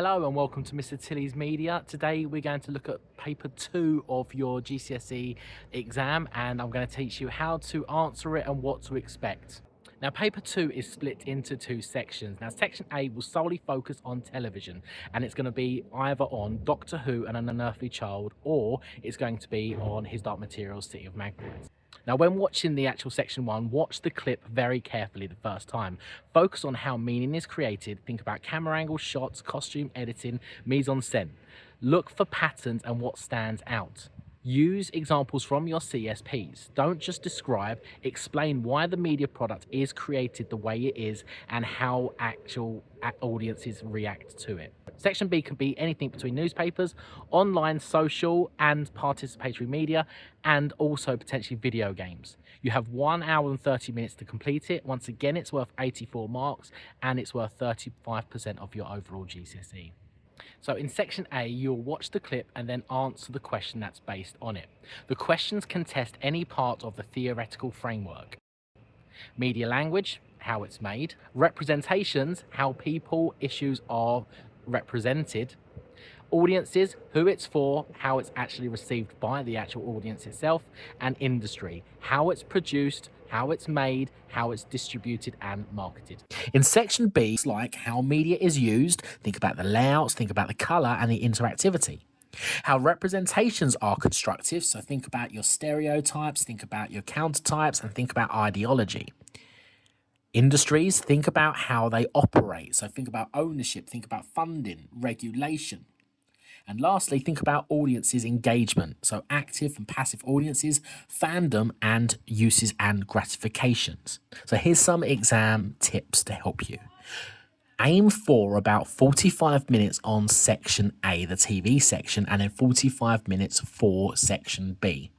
Hello and welcome to Mr. Tilleys Media. Today we're going to look at paper 2 of your GCSE exam, and I'm going to teach you how to answer it and what to expect. Now, paper 2 is split into 2 sections. Now, section A will solely focus on television, and it's going to be either on Doctor Who and An Unearthly Child, or it's going to be on His Dark Materials, City of Magpies. Now, when watching the actual section 1, watch the clip very carefully the first time. Focus on how meaning is created. Think about camera angles, shots, costume editing, mise-en-scène. Look for patterns and what stands out. Use examples from your CSPs. Don't just describe, explain why the media product is created the way it is and how actual audiences react to it. Section B can be anything between newspapers, online, social and participatory media, and also potentially video games. You have 1 hour and 30 minutes to complete it. Once again, it's worth 84 marks and it's worth 35% of your overall GCSE. So in section A, you'll watch the clip and then answer the question that's based on it. The questions can test any part of the theoretical framework. Media language, how it's made. Representations, how people, issues are represented. Audiences, who it's for, how it's actually received by the actual audience itself. And industry, how it's produced, how it's made, how it's distributed and marketed. In section B, it's like how media is used. Think about the layouts, think about the colour and the interactivity. How representations are constructive, so think about your stereotypes, think about your countertypes, and think about ideology. Industries, think about how they operate, so think about ownership, think about funding, regulation. And lastly, think about audiences' engagement, so active and passive audiences, fandom, and uses and gratifications. So here's some exam tips to help you. Aim for about 45 minutes on section A, the TV section, and then 45 minutes for section B.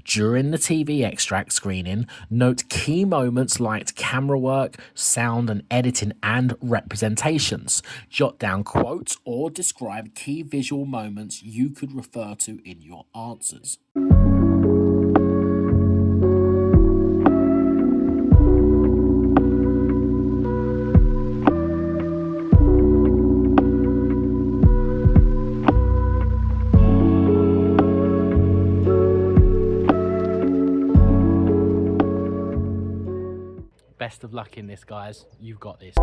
During the TV extract screening, note key moments like camera work, sound and editing, and representations. Jot down quotes or describe key visual moments you could refer to in your answers. Best of luck in this, guys. You've got this.